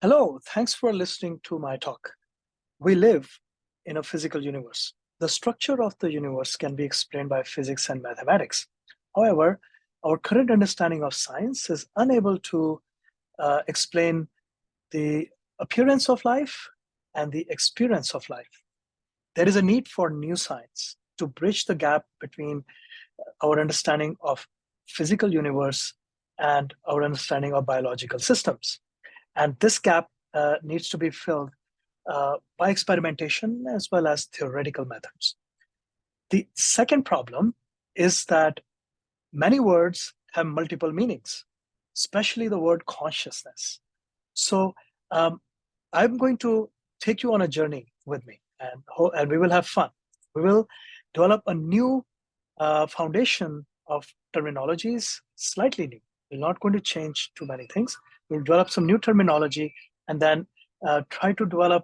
Hello, thanks for listening to my talk. We live in a physical universe. The structure of the universe can be explained by physics and mathematics. However, our current understanding of science is unable to explain the appearance of life and the experience of life. There is a need for new science to bridge the gap between our understanding of physical universe and our understanding of biological systems. And this gap needs to be filled by experimentation as well as theoretical methods. The second problem is that many words have multiple meanings, especially the word consciousness. So I'm going to take you on a journey with me, and we will have fun. We will develop a new foundation of terminologies, slightly new. We're not going to change too many things. We'll develop some new terminology and then try to develop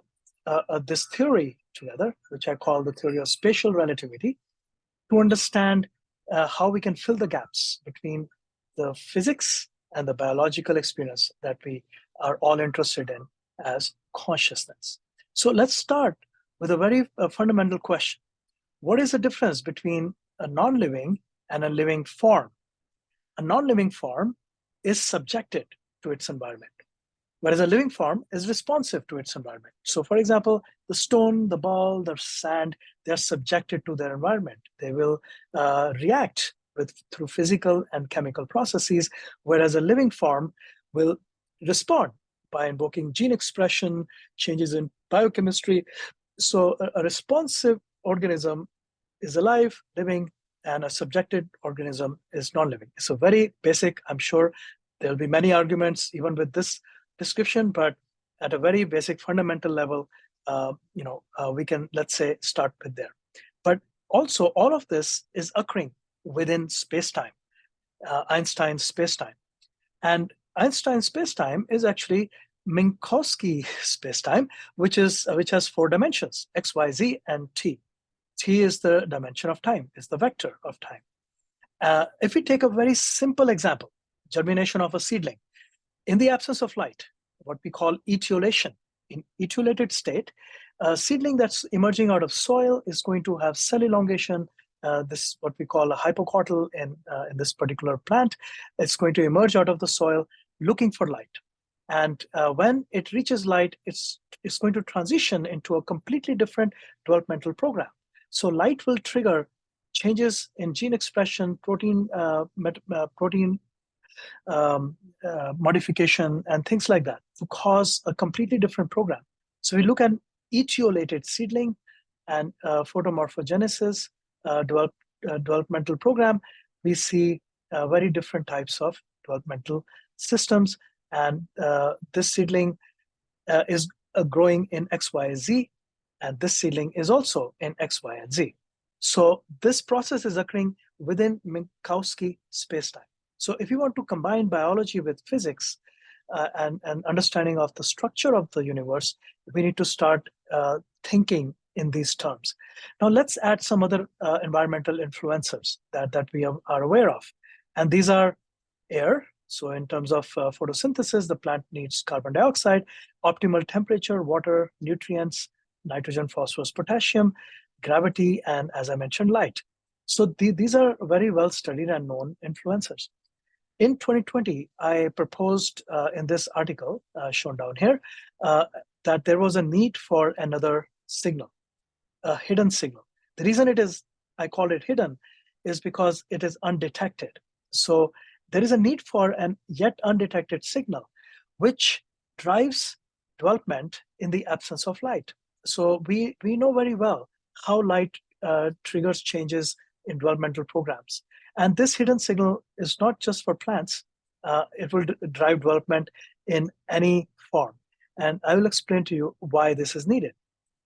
this theory together, which I call the theory of spatial relativity, to understand how we can fill the gaps between the physics and the biological experience that we are all interested in as consciousness. So let's start with a very fundamental question. What is the difference between a non-living and a living form? A non-living form is subjected to its environment, whereas a living form is responsive to its environment. So for example, the stone, the ball, the sand, they're subjected to their environment. They will react through physical and chemical processes, whereas a living form will respond by invoking gene expression, changes in biochemistry. So a responsive organism is alive, living, and a subjected organism is non-living. So very basic. I'm sure there'll be many arguments even with this description, but at a very basic fundamental level, we can, let's say, start with there. But also all of this is occurring within space-time, Einstein's space-time. And Einstein's space-time is actually Minkowski space-time, which has four dimensions, x, y, z, and t. T is the dimension of time, is the vector of time. If we take a very simple example, germination of a seedling, in the absence of light, what we call etiolation. In etiolated state, a seedling that's emerging out of soil is going to have cell elongation. This what we call a hypocotyl in this particular plant. It's going to emerge out of the soil looking for light. And when it reaches light, it's going to transition into a completely different developmental program. So light will trigger changes in gene expression, protein modification, and things like that to cause a completely different program. So we look at etiolated seedling and photomorphogenesis, developmental program. We see very different types of developmental systems, and this seedling is growing in X, Y, Z, and this seedling is also in X, Y, and Z. So this process is occurring within Minkowski spacetime. So if you want to combine biology with physics and understanding of the structure of the universe, we need to start thinking in these terms. Now let's add some other environmental influencers that we are aware of. And these are air. So in terms of photosynthesis, the plant needs carbon dioxide, optimal temperature, water, nutrients, nitrogen, phosphorus, potassium, gravity, and as I mentioned, light. So these are very well studied and known influencers. In 2020, I proposed in this article shown down here that there was a need for another signal, a hidden signal. The reason I call it hidden is because it is undetected. So there is a need for an yet undetected signal, which drives development in the absence of light. So we know very well how light triggers changes in developmental programs. And this hidden signal is not just for plants. It will drive development in any form. And I will explain to you why this is needed.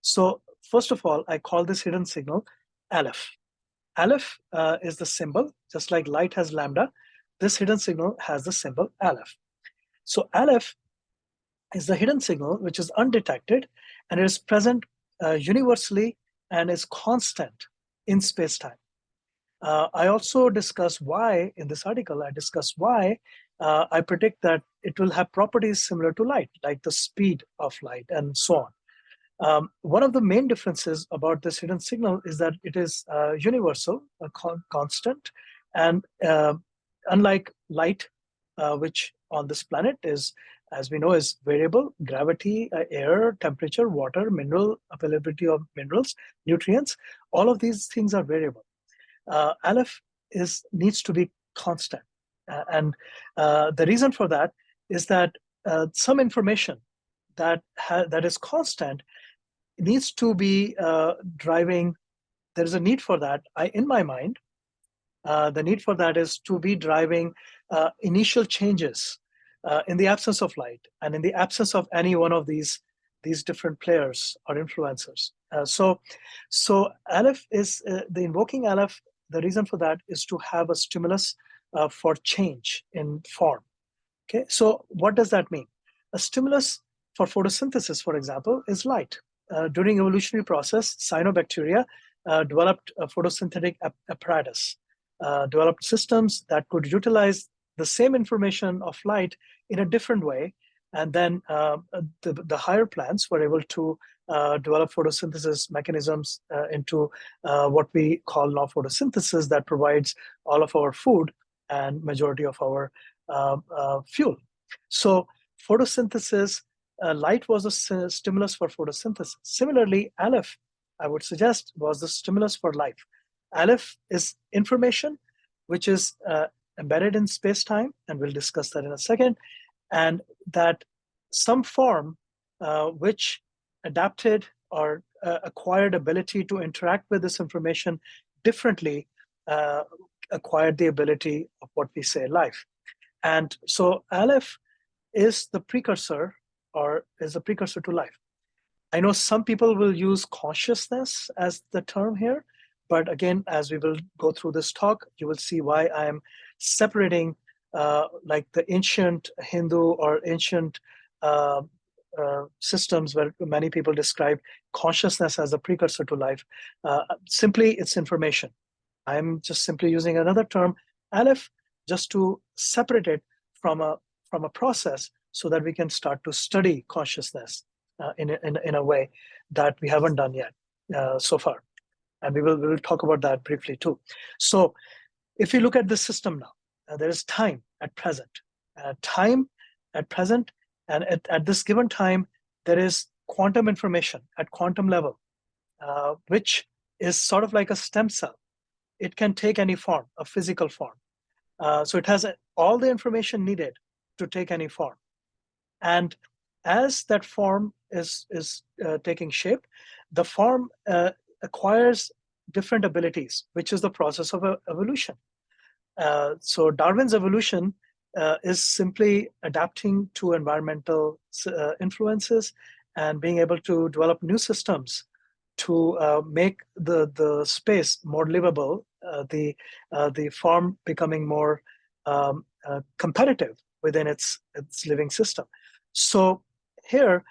So first of all, I call this hidden signal Aleph. Aleph is the symbol, just like light has lambda. This hidden signal has the symbol Aleph. So Aleph is the hidden signal which is undetected, and it is present universally and is constant in space-time. I also discuss why, in this article, I discuss why I predict that it will have properties similar to light, like the speed of light and so on. One of the main differences about this hidden signal is that it is universal, constant, and unlike light, which on this planet is, as we know, is variable: gravity, air, temperature, water, mineral availability of minerals, nutrients. All of these things are variable. Aleph needs to be constant, and the reason for that is that some information that is constant needs to be driving. There is a need for that. In my mind, the need for that is to be driving initial changes in the absence of light and in the absence of any one of these different players or influencers. So Aleph is the invoking Aleph. The reason for that is to have a stimulus for change in form. Okay, so what does that mean? A stimulus for photosynthesis, for example, is light. During evolutionary process, cyanobacteria developed a photosynthetic apparatus, developed systems that could utilize the same information of light in a different way. And then the higher plants were able to develop photosynthesis mechanisms into what we call now photosynthesis, that provides all of our food and majority of our fuel. So photosynthesis, light was a stimulus for photosynthesis. Similarly, Aleph, I would suggest, was the stimulus for life. Aleph is information which is embedded in space-time, and we'll discuss that in a second, and that some form which adapted or acquired ability to interact with this information differently acquired the ability of what we say life. And so Aleph is the precursor, or is a precursor to life. I know some people will use consciousness as the term here, but again, as we will go through this talk, you will see why I am separating like the ancient Hindu or ancient systems where many people describe consciousness as a precursor to life. Simply, it's information. I'm just simply using another term, Aleph, just to separate it from a process so that we can start to study consciousness in a way that we haven't done yet so far. And we will talk about that briefly too. So if you look at the system now, there is time at present. And at this given time, there is quantum information at quantum level, which is sort of like a stem cell. It can take any form, a physical form. So it has all the information needed to take any form. And as that form is taking shape, the form acquires different abilities, which is the process of evolution. So Darwin's evolution is simply adapting to environmental influences and being able to develop new systems to make the space more livable, the farm becoming more competitive within its living system. So here,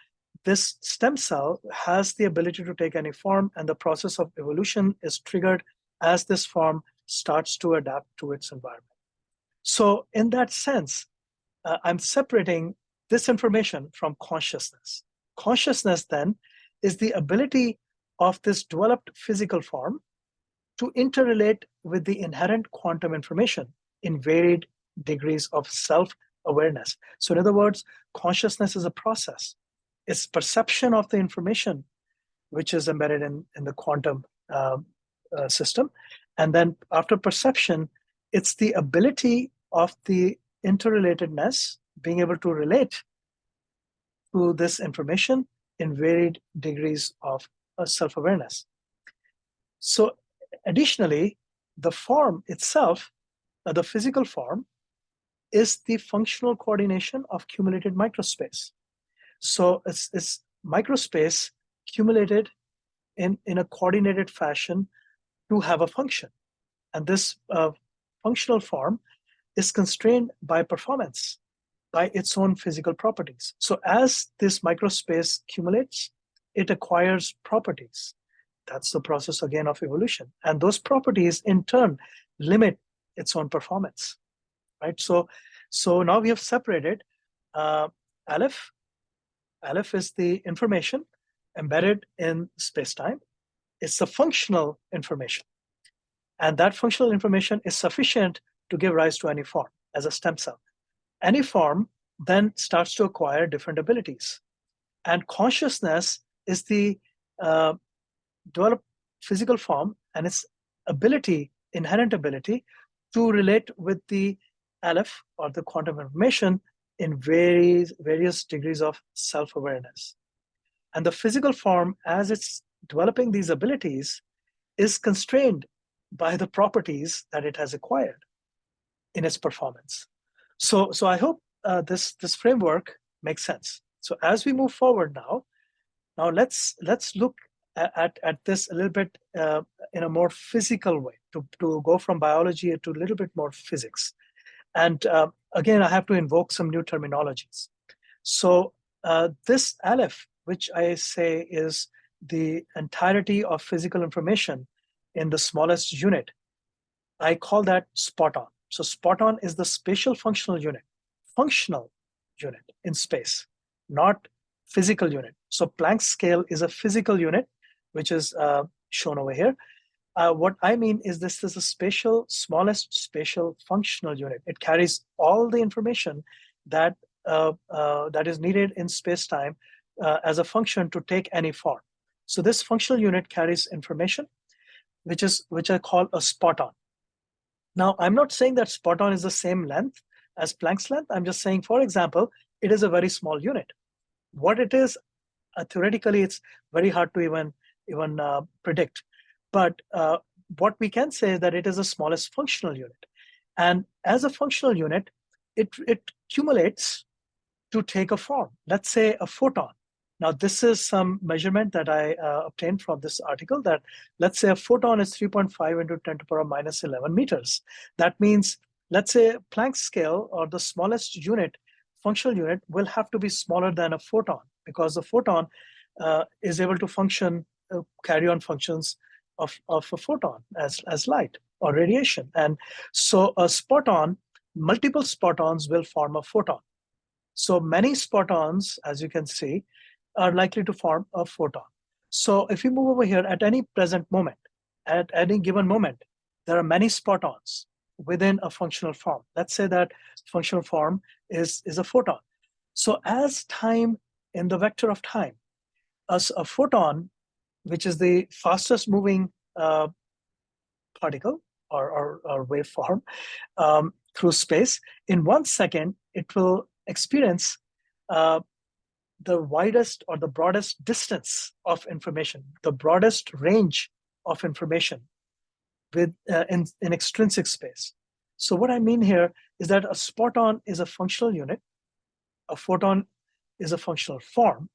this stem cell has the ability to take any form, and the process of evolution is triggered as this form starts to adapt to its environment. So in that sense, I'm separating this information from consciousness. Consciousness then is the ability of this developed physical form to interrelate with the inherent quantum information in varied degrees of self-awareness. So in other words, consciousness is a process. It's perception of the information which is embedded in the quantum system. And then after perception, it's the ability of the interrelatedness, being able to relate to this information in varied degrees of self-awareness. So additionally, the form itself, the physical form, is the functional coordination of cumulated microspace. So it's microspace accumulated in a coordinated fashion to have a function. And this functional form is constrained by performance, by its own physical properties. So as this microspace accumulates, it acquires properties. That's the process again of evolution. And those properties in turn limit its own performance, right? So So now we have separated uh, Aleph. Aleph is the information embedded in space-time. It's the functional information. And that functional information is sufficient to give rise to any form as a stem cell. Any form then starts to acquire different abilities. And consciousness is the developed physical form and its ability, inherent ability, to relate with the Aleph or the quantum information in various degrees of self-awareness. And the physical form, as it's developing these abilities, is constrained by the properties that it has acquired in its performance. So I hope this framework makes sense. So as we move forward now let's look at this a little bit in a more physical way to go from biology to a little bit more physics. And again, I have to invoke some new terminologies. So this Aleph, which I say is the entirety of physical information in the smallest unit, I call that spot on. So spot on is the spatial functional unit in space, not physical unit. So Planck's scale is a physical unit, which is shown over here. What I mean is this is a smallest spatial functional unit. It carries all the information that that is needed in space-time as a function to take any form. So this functional unit carries information, which I call a spot on. Now, I'm not saying that spot on is the same length as Planck's length. I'm just saying, for example, it is a very small unit. What it is, theoretically, it's very hard to even predict. But what we can say is that it is the smallest functional unit. And as a functional unit, it accumulates to take a form. Let's say a photon. Now, this is some measurement that I obtained from this article that let's say a photon is 3.5 into 10 to the power minus 11 meters. That means, let's say Planck's scale or the smallest unit, functional unit, will have to be smaller than a photon because the photon is able to function, carry on functions of a photon as light or radiation. And so a spot on, multiple spotons will form a photon. So many spotons, as you can see, are likely to form a photon. So if you move over here at any present moment, at any given moment, there are many spotons within a functional form. Let's say that functional form is a photon. So as time in the vector of time, as a photon, which is the fastest moving particle or waveform through space, in 1 second, it will experience the widest or the broadest distance of information, the broadest range of information in extrinsic space. So what I mean here is that a spot-on is a functional unit, a photon is a functional form.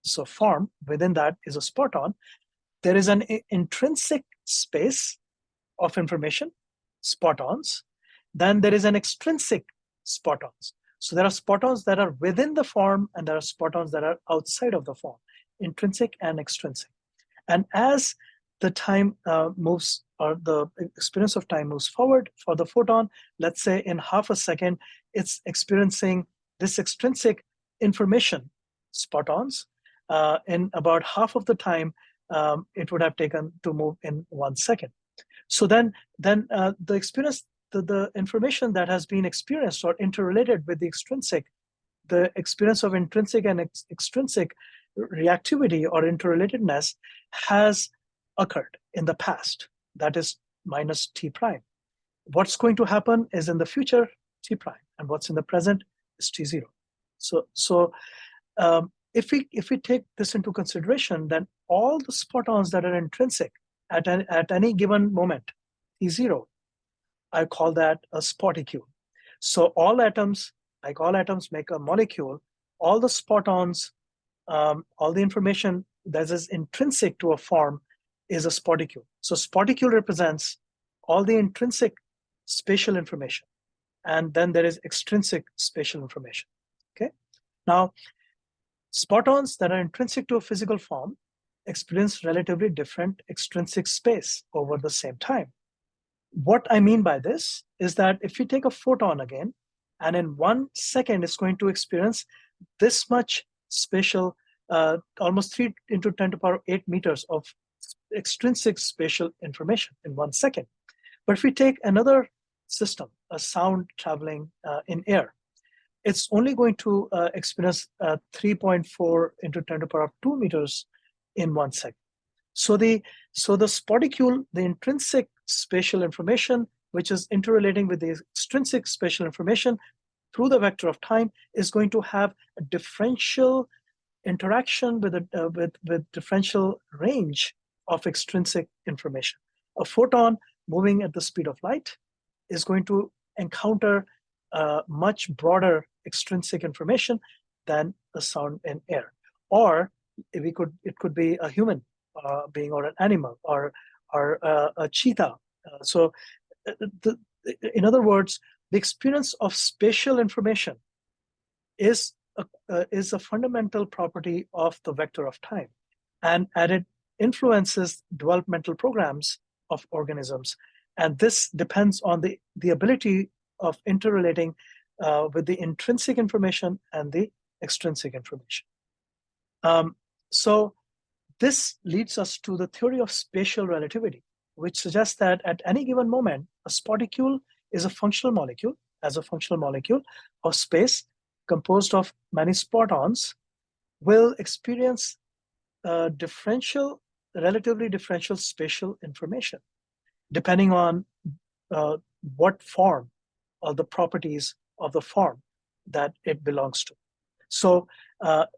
So form within that is a spot-on. There is an intrinsic space of information, spotons. Then there is an extrinsic spotons. So there are spotons that are within the form and there are spotons that are outside of the form, intrinsic and extrinsic. And as the time moves, or the experience of time moves forward for the photon, let's say in half a second, it's experiencing this extrinsic information, spotons. In about half of the time, it would have taken to move in 1 second. So then the experience, the information that has been experienced or interrelated with the extrinsic, the experience of intrinsic and extrinsic reactivity or interrelatedness has occurred in the past. That is minus t prime. What's going to happen is in the future t prime, and what's in the present is t0. So if we take this into consideration, then all the spotons that are intrinsic at any given moment, t0, I call that a spoticule. So all atoms, like all atoms make a molecule, all the spotons, all the information that is intrinsic to a form is a spoticule. So spoticule represents all the intrinsic spatial information. And then there is extrinsic spatial information, okay? Now, spotons that are intrinsic to a physical form experience relatively different extrinsic space over the same time. What I mean by this is that if you take a photon again, And in 1 second, it's going to experience this much spatial, almost 3 into 10 to the power 8 meters of extrinsic spatial information in 1 second. But if we take another system, a sound traveling in air, it's only going to experience 3.4 into 10 to the power 2 meters in 1 second. So the spaticule, the intrinsic spatial information, which is interrelating with the extrinsic spatial information through the vector of time, is going to have a differential interaction with differential range of extrinsic information. A photon moving at the speed of light is going to encounter much broader extrinsic information than a sound in air. Or it could be a human being, or an animal, or a cheetah. In other words, the experience of spatial information is a fundamental property of the vector of time, and it influences developmental programs of organisms. And this depends on the ability of interrelating with the intrinsic information and the extrinsic information. So this leads us to the theory of spatial relativity, which suggests that at any given moment, a spaticule is a functional molecule, of space composed of many spotons, will experience relatively differential spatial information, depending on what form or the properties of the form that it belongs to. So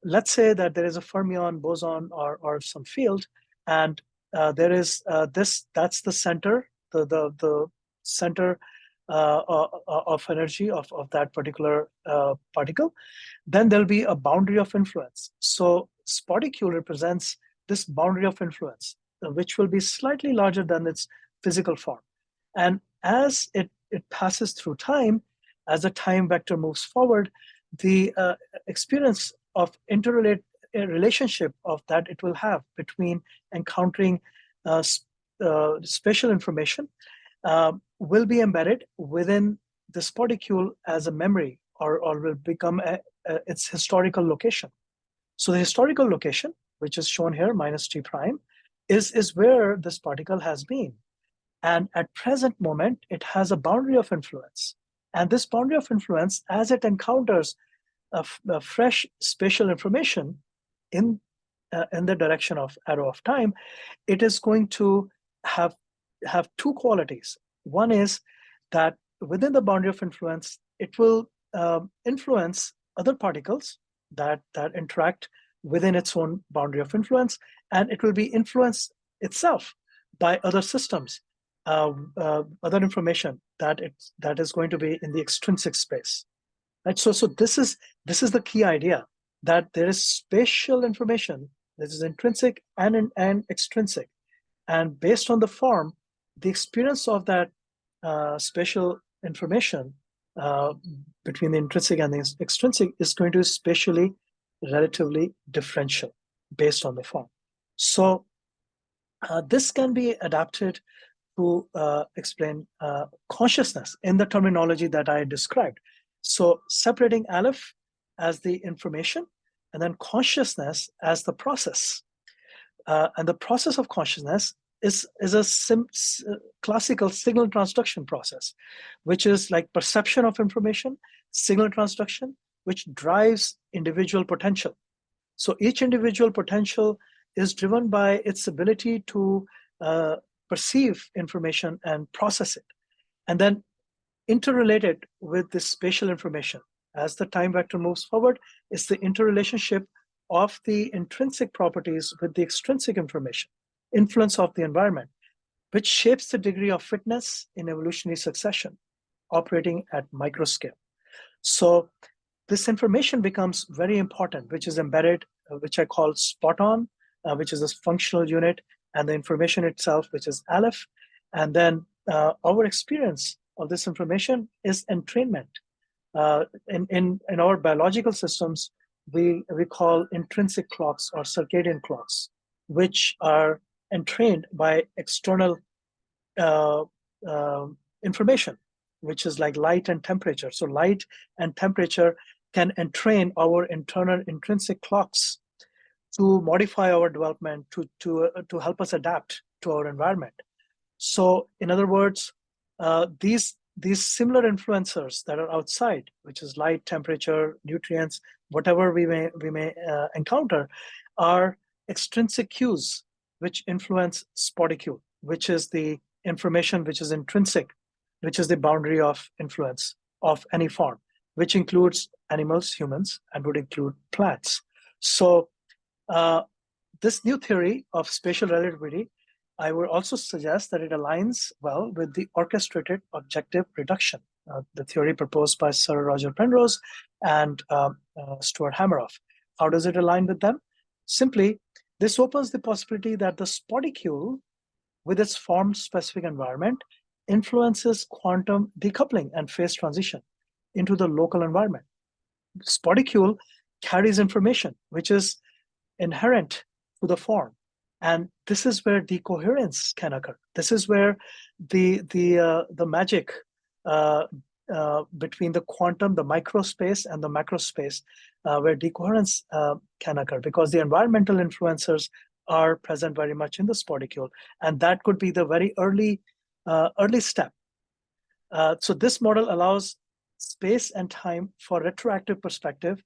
let's say that there is a fermion, boson, or some field, and there is that's the center, the center of energy of that particular particle. Then there'll be a boundary of influence. So spaticule represents this boundary of influence, which will be slightly larger than its physical form. And as it passes through time, as the time vector moves forward, the experience of relationship of that it will have between encountering spatial information will be embedded within the spaticule as a memory, or will become its historical location. So the historical location, which is shown here, minus T prime, is where this particle has been. And at present moment, it has a boundary of influence. And this boundary of influence, as it encounters a fresh spatial information in the direction of arrow of time, it is going to have two qualities. One is that within the boundary of influence, it will influence other particles that interact within its own boundary of influence, and it will be influenced itself by other systems, other information that is going to be in the extrinsic space. Right? So this is the key idea, that there is spatial information that is intrinsic and extrinsic, and based on the form, the experience of that spatial information between the intrinsic and the extrinsic is going to be spatially relatively differential based on the form. So this can be adapted to explain consciousness in the terminology that I described. So separating Aleph as the information, and then consciousness as the process. And the process of consciousness is a classical signal transduction process, which is like perception of information, signal transduction, which drives individual potential. So each individual potential is driven by its ability to perceive information and process it, and then interrelated with this spatial information. As the time vector moves forward, it's the interrelationship of the intrinsic properties with the extrinsic information, influence of the environment, which shapes the degree of fitness in evolutionary succession, operating at microscale. So this information becomes very important, which is embedded, which I call spot on, which is this functional unit, and the information itself, which is Aleph. And then our experience of this information is entrainment. In our biological systems, we call intrinsic clocks or circadian clocks, which are entrained by external information. which is like light and temperature. So light and temperature can entrain our internal intrinsic clocks to modify our development, to help us adapt to our environment. So in other words, these similar influencers that are outside, which is light, temperature, nutrients, whatever we may encounter, are extrinsic cues which influence spoticule, which is the information which is intrinsic, which is the boundary of influence of any form, which includes animals, humans, and would include plants. So this new theory of spatial relativity, I would also suggest that it aligns well with the orchestrated objective reduction, the theory proposed by Sir Roger Penrose and Stuart Hameroff. How does it align with them? Simply, this opens the possibility that the spoticule, with its form-specific environment, influences quantum decoupling and phase transition into the local environment. Spoticule carries information which is inherent to the form. And this is where decoherence can occur. This is where the magic between the quantum, the microspace, and the macrospace, where decoherence can occur, because the environmental influencers are present very much in the spoticule, and that could be the very early step. So this model allows space and time for retroactive perspective,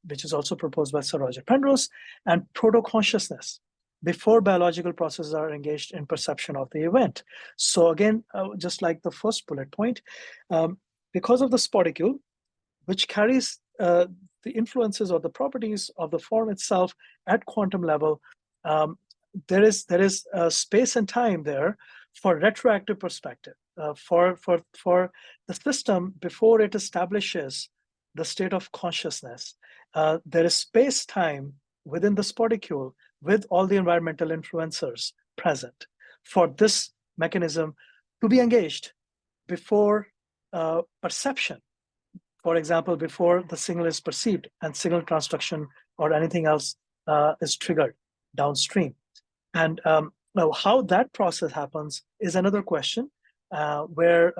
which is also proposed by Sir Roger Penrose, and proto-consciousness before biological processes are engaged in perception of the event. So again, just like the first bullet point, because of the spoticule, which carries the influences or the properties of the form itself at quantum level, there is space and time there for retroactive perspective, for the system before it establishes the state of consciousness. There is space-time within the spoticule with all the environmental influencers present for this mechanism to be engaged before perception. For example, before the signal is perceived and signal transduction or anything else is triggered downstream. And now how that process happens is another question, where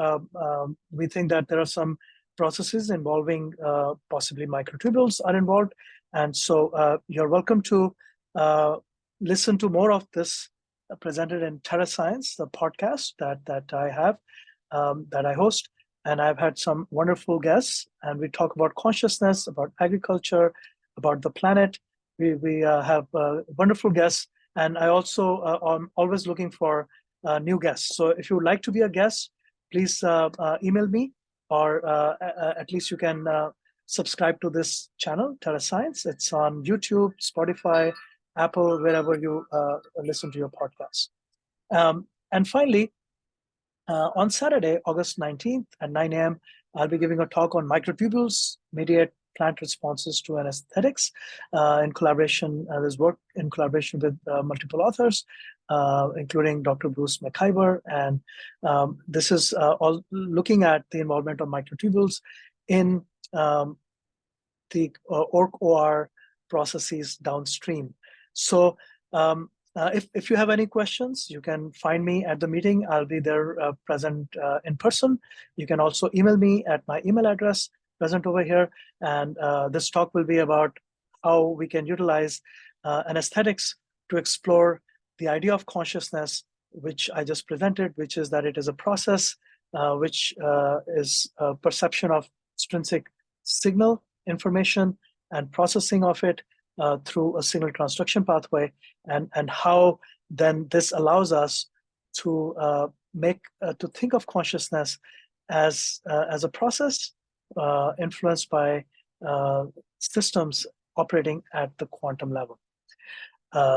we think that there are some processes involving possibly microtubules are involved. And so you're welcome to listen to more of this presented in Neuroscience, the podcast that I have, that I host. And I've had some wonderful guests, and we talk about consciousness, about agriculture, about the planet. We have wonderful guests, and I also am always looking for new guests. So if you would like to be a guest, please email me, or at least you can subscribe to this channel, Neuroscience. It's on YouTube, Spotify, Apple, wherever you listen to your podcasts. And finally, on Saturday, August 19th at 9 a.m., I'll be giving a talk on microtubules mediate plant responses to anesthetics in collaboration. There's work in collaboration with multiple authors, including Dr. Bruce McIver. And this is all looking at the involvement of microtubules in the OR processes downstream. So if you have any questions, you can find me at the meeting. I'll be there present in person. You can also email me at my email address present over here. And this talk will be about how we can utilize anesthetics to explore the idea of consciousness, which I just presented, which is that it is a process which is a perception of extrinsic signal information and processing of it through a signal transduction pathway, and how then this allows us to to think of consciousness as a process influenced by systems operating at the quantum level.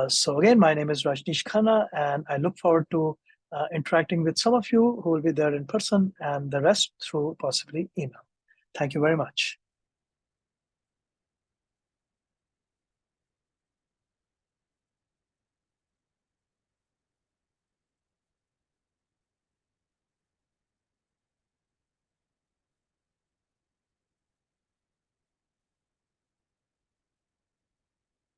So again, my name is Rajnish Khanna, and I look forward to interacting with some of you who will be there in person, and the rest through possibly email. Thank you very much.